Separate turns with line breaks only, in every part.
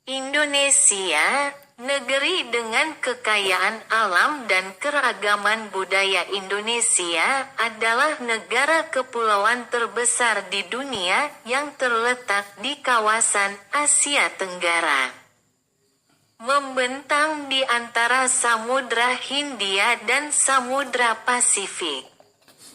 Indonesia, negeri dengan kekayaan alam dan keragaman budaya. Indonesia adalah negara kepulauan terbesar di dunia yang terletak di kawasan Asia Tenggara. Membentang di antara Samudra Hindia dan Samudra Pasifik.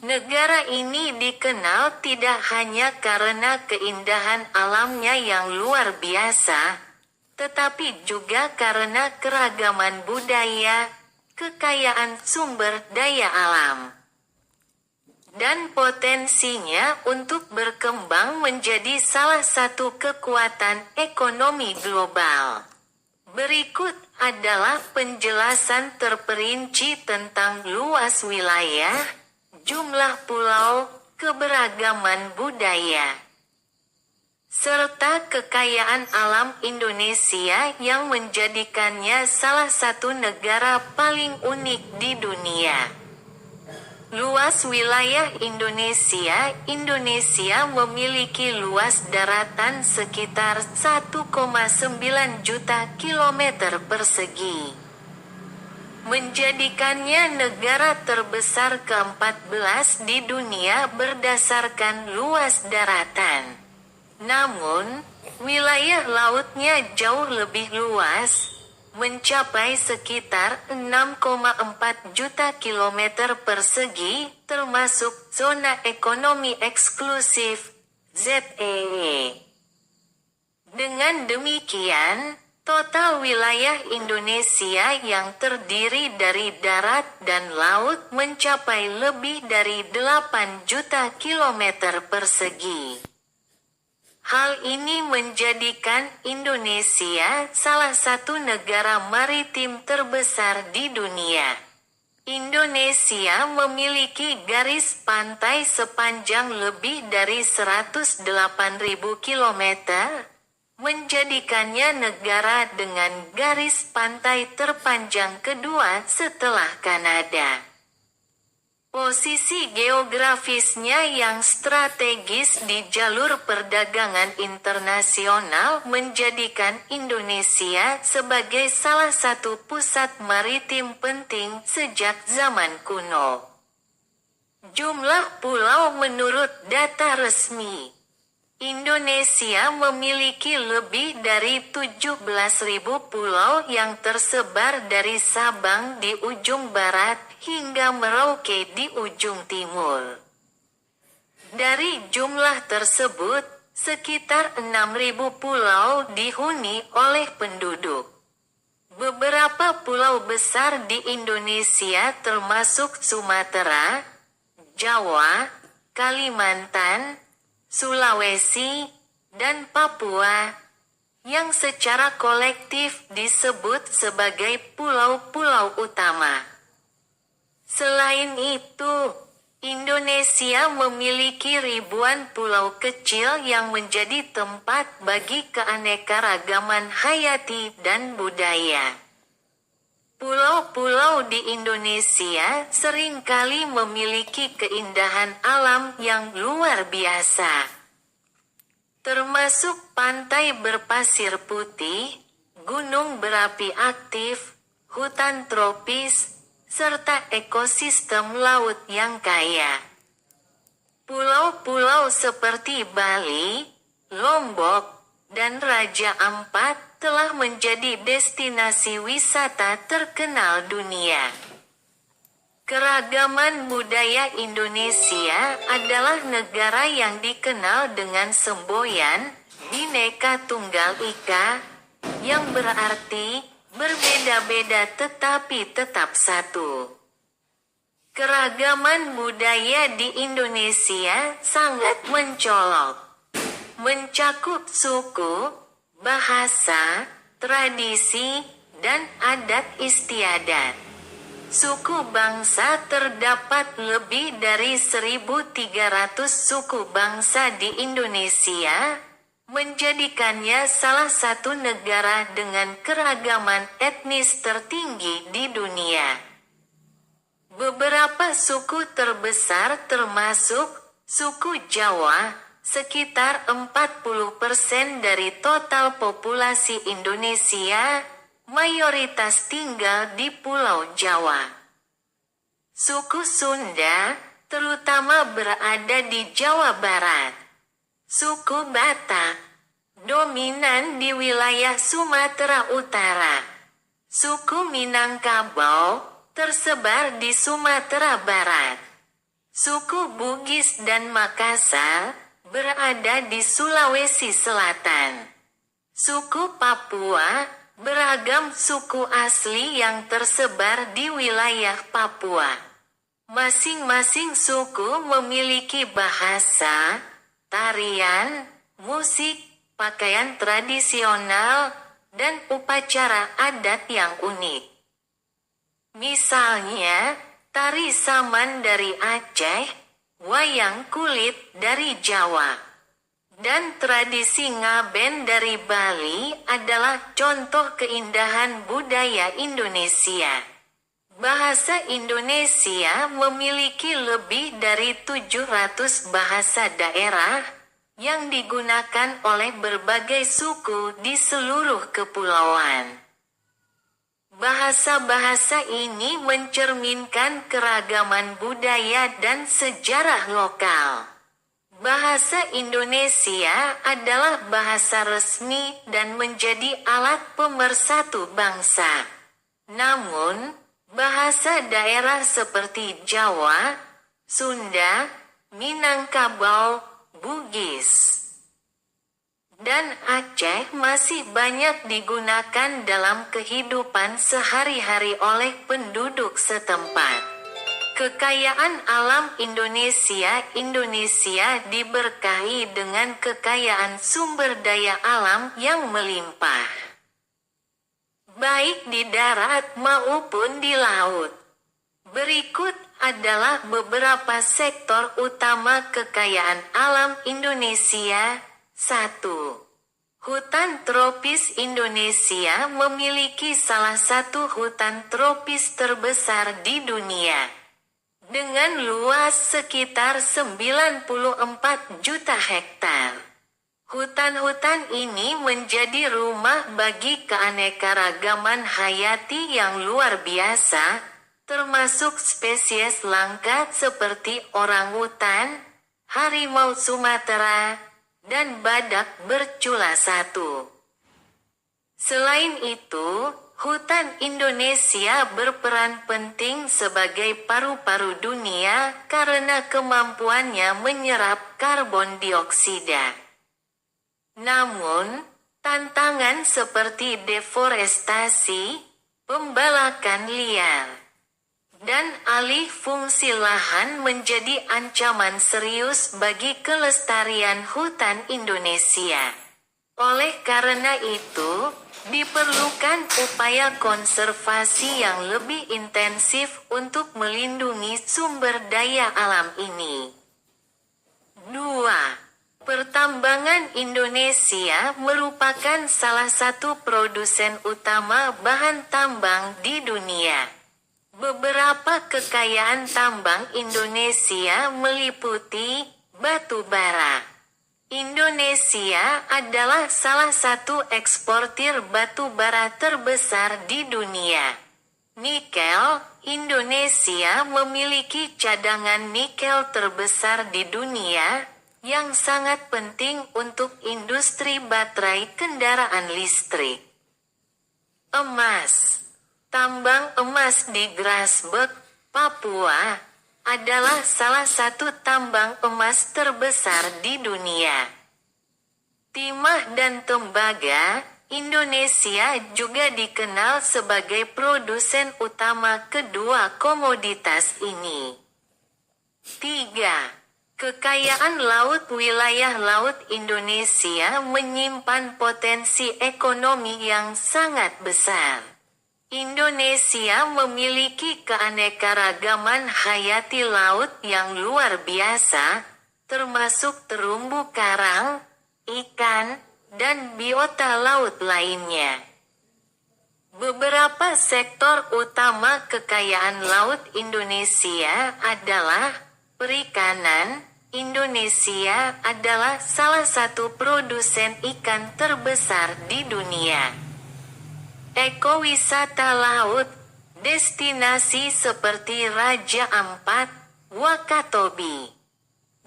Negara ini dikenal tidak hanya karena keindahan alamnya yang luar biasa, tetapi juga karena keragaman budaya, kekayaan sumber daya alam, dan potensinya untuk berkembang menjadi salah satu kekuatan ekonomi global. Berikut adalah penjelasan terperinci tentang luas wilayah, jumlah pulau, keberagaman budaya, serta kekayaan alam Indonesia yang menjadikannya salah satu negara paling unik di dunia. Luas wilayah Indonesia. Indonesia memiliki luas daratan sekitar 1,9 juta kilometer persegi, menjadikannya negara terbesar ke-14 di dunia berdasarkan luas daratan. Namun, wilayah lautnya jauh lebih luas, mencapai sekitar 6,4 juta kilometer persegi, termasuk zona ekonomi eksklusif (ZEE). Dengan demikian, total wilayah Indonesia yang terdiri dari darat dan laut mencapai lebih dari 8 juta kilometer persegi. Hal ini menjadikan Indonesia salah satu negara maritim terbesar di dunia. Indonesia memiliki garis pantai sepanjang lebih dari 108.000 kilometer, menjadikannya negara dengan garis pantai terpanjang kedua setelah Kanada. Posisi geografisnya yang strategis di jalur perdagangan internasional menjadikan Indonesia sebagai salah satu pusat maritim penting sejak zaman kuno. Jumlah pulau menurut data resmi, Indonesia memiliki lebih dari 17.000 pulau yang tersebar dari Sabang di ujung barat hingga Merauke di ujung timur. Dari jumlah tersebut, sekitar 6.000 pulau dihuni oleh penduduk. Beberapa pulau besar di Indonesia termasuk Sumatera, Jawa, Kalimantan, Sulawesi, dan Papua, yang secara kolektif disebut sebagai pulau-pulau utama. Selain itu, Indonesia memiliki ribuan pulau kecil yang menjadi tempat bagi keanekaragaman hayati dan budaya. Pulau-pulau di Indonesia seringkali memiliki keindahan alam yang luar biasa, termasuk pantai berpasir putih, gunung berapi aktif, hutan tropis, serta ekosistem laut yang kaya. Pulau-pulau seperti Bali, Lombok, dan Raja Ampat telah menjadi destinasi wisata terkenal dunia. Keragaman budaya Indonesia adalah negara yang dikenal dengan semboyan Bhinneka Tunggal Ika, yang berarti berbeda-beda tetapi tetap satu. Keragaman budaya di Indonesia sangat mencolok, mencakup suku, bahasa, tradisi, dan adat istiadat. Suku bangsa terdapat lebih dari 1.300 suku bangsa di Indonesia, menjadikannya salah satu negara dengan keragaman etnis tertinggi di dunia. Beberapa suku terbesar termasuk suku Jawa, sekitar 40% dari total populasi Indonesia, mayoritas tinggal di Pulau Jawa. Suku Sunda, terutama berada di Jawa Barat. Suku Batak, dominan di wilayah Sumatera Utara. Suku Minangkabau, tersebar di Sumatera Barat. Suku Bugis dan Makassar, berada di Sulawesi Selatan. Suku Papua, beragam suku asli yang tersebar di wilayah Papua. Masing-masing suku memiliki bahasa, tarian, musik, pakaian tradisional, dan upacara adat yang unik. Misalnya, tari saman dari Aceh, wayang kulit dari Jawa, dan tradisi ngaben dari Bali adalah contoh keindahan budaya Indonesia. Bahasa Indonesia memiliki lebih dari 700 bahasa daerah yang digunakan oleh berbagai suku di seluruh kepulauan. Bahasa-bahasa ini mencerminkan keragaman budaya dan sejarah lokal. Bahasa Indonesia adalah bahasa resmi dan menjadi alat pemersatu bangsa. Namun, bahasa daerah seperti Jawa, Sunda, Minangkabau, Bugis, dan Aceh masih banyak digunakan dalam kehidupan sehari-hari oleh penduduk setempat. Kekayaan alam Indonesia diberkahi dengan kekayaan sumber daya alam yang melimpah, baik di darat maupun di laut. Berikut adalah beberapa sektor utama kekayaan alam Indonesia. 1. Hutan tropis Indonesia memiliki salah satu hutan tropis terbesar di dunia, dengan luas sekitar 94 juta hektar. Hutan-hutan ini menjadi rumah bagi keanekaragaman hayati yang luar biasa, termasuk spesies langka seperti orangutan, harimau Sumatera, dan badak bercula satu. Selain itu, hutan Indonesia berperan penting sebagai paru-paru dunia karena kemampuannya menyerap karbon dioksida. Namun, tantangan seperti deforestasi, pembalakan liar, dan alih fungsi lahan menjadi ancaman serius bagi kelestarian hutan Indonesia. Oleh karena itu, diperlukan upaya konservasi yang lebih intensif untuk melindungi sumber daya alam ini. 2. Pertambangan Indonesia merupakan salah satu produsen utama bahan tambang di dunia. Beberapa kekayaan tambang Indonesia meliputi batu bara. Indonesia adalah salah satu eksportir batu bara terbesar di dunia. Nikel, Indonesia memiliki cadangan nikel terbesar di dunia, yang sangat penting untuk industri baterai kendaraan listrik. Emas. Tambang emas di Grasberg, Papua, adalah salah satu tambang emas terbesar di dunia. Timah dan tembaga, Indonesia juga dikenal sebagai produsen utama kedua komoditas ini. 3. Kekayaan laut. Wilayah laut Indonesia menyimpan potensi ekonomi yang sangat besar. Indonesia memiliki keanekaragaman hayati laut yang luar biasa, termasuk terumbu karang, ikan, dan biota laut lainnya. Beberapa sektor utama kekayaan laut Indonesia adalah perikanan, Indonesia adalah salah satu produsen ikan terbesar di dunia. Ekowisata laut, destinasi seperti Raja Ampat, Wakatobi,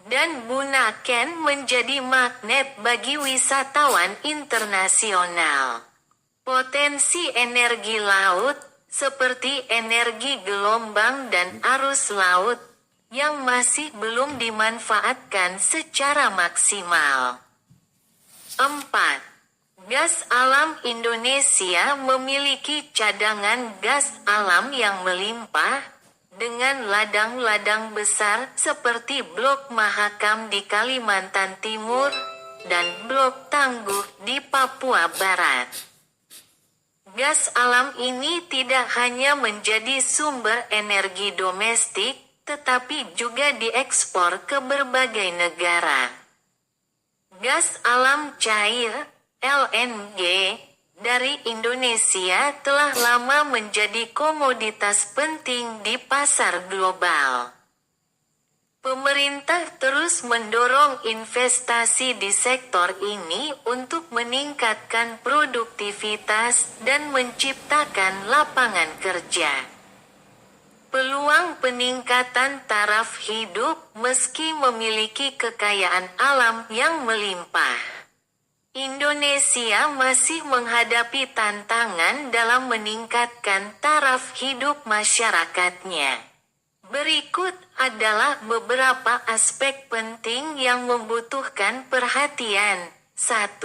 dan Bunaken menjadi magnet bagi wisatawan internasional. Potensi energi laut, seperti energi gelombang dan arus laut, yang masih belum dimanfaatkan secara maksimal. 4. Gas alam Indonesia memiliki cadangan gas alam yang melimpah, dengan ladang-ladang besar seperti Blok Mahakam di Kalimantan Timur, dan Blok Tangguh di Papua Barat. Gas alam ini tidak hanya menjadi sumber energi domestik, tetapi juga diekspor ke berbagai negara. Gas alam cair, LNG, dari Indonesia telah lama menjadi komoditas penting di pasar global. Pemerintah terus mendorong investasi di sektor ini untuk meningkatkan produktivitas dan menciptakan lapangan kerja. Peluang peningkatan taraf hidup meski memiliki kekayaan alam yang melimpah. Indonesia masih menghadapi tantangan dalam meningkatkan taraf hidup masyarakatnya. Berikut adalah beberapa aspek penting yang membutuhkan perhatian. 1.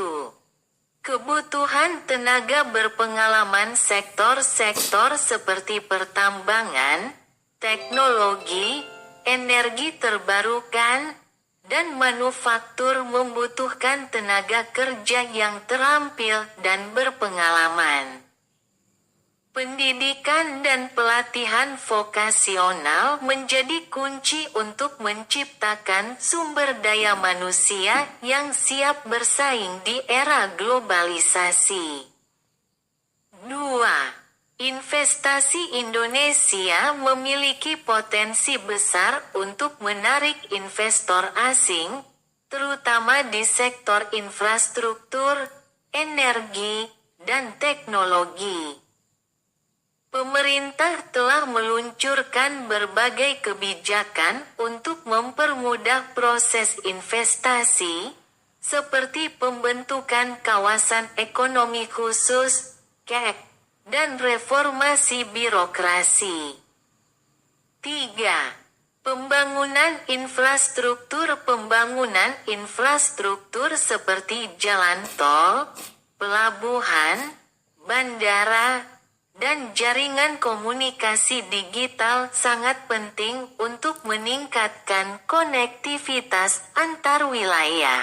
Kebutuhan tenaga berpengalaman sektor-sektor seperti pertambangan, teknologi, energi terbarukan, dan manufaktur membutuhkan tenaga kerja yang terampil dan berpengalaman. Pendidikan dan pelatihan vokasional menjadi kunci untuk menciptakan sumber daya manusia yang siap bersaing di era globalisasi. 2. Investasi Indonesia memiliki potensi besar untuk menarik investor asing, terutama di sektor infrastruktur, energi, dan teknologi. Pemerintah telah meluncurkan berbagai kebijakan untuk mempermudah proses investasi, seperti pembentukan kawasan ekonomi khusus, KEK, dan reformasi birokrasi. 3. Pembangunan infrastruktur seperti jalan tol, pelabuhan, bandara, dan jaringan komunikasi digital sangat penting untuk meningkatkan konektivitas antar wilayah.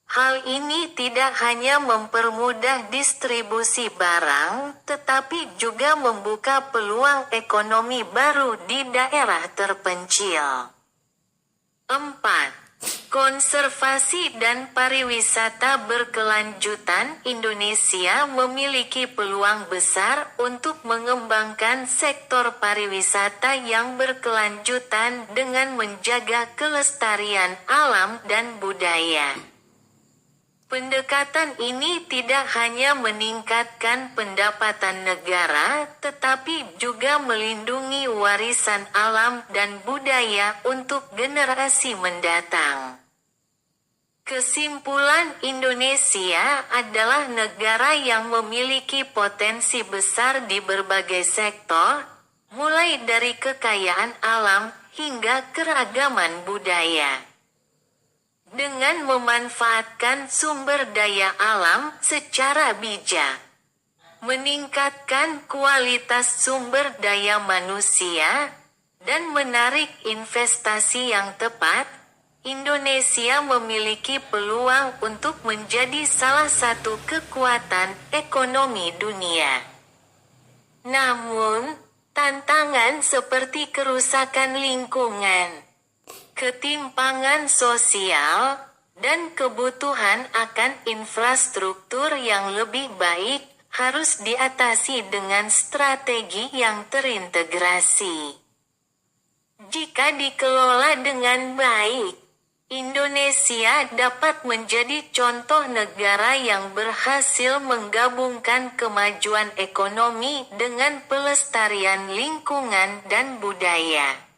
Hal ini tidak hanya mempermudah distribusi barang, tetapi juga membuka peluang ekonomi baru di daerah terpencil. 4. Konservasi dan pariwisata berkelanjutan Indonesia memiliki peluang besar untuk mengembangkan sektor pariwisata yang berkelanjutan dengan menjaga kelestarian alam dan budaya. Pendekatan ini tidak hanya meningkatkan pendapatan negara, tetapi juga melindungi warisan alam dan budaya untuk generasi mendatang. Kesimpulan, Indonesia adalah negara yang memiliki potensi besar di berbagai sektor, mulai dari kekayaan alam hingga keragaman budaya. Dengan memanfaatkan sumber daya alam secara bijak, meningkatkan kualitas sumber daya manusia, dan menarik investasi yang tepat, Indonesia memiliki peluang untuk menjadi salah satu kekuatan ekonomi dunia. Namun, tantangan seperti kerusakan lingkungan, ketimpangan sosial, dan kebutuhan akan infrastruktur yang lebih baik harus diatasi dengan strategi yang terintegrasi. Jika dikelola dengan baik, Indonesia dapat menjadi contoh negara yang berhasil menggabungkan kemajuan ekonomi dengan pelestarian lingkungan dan budaya.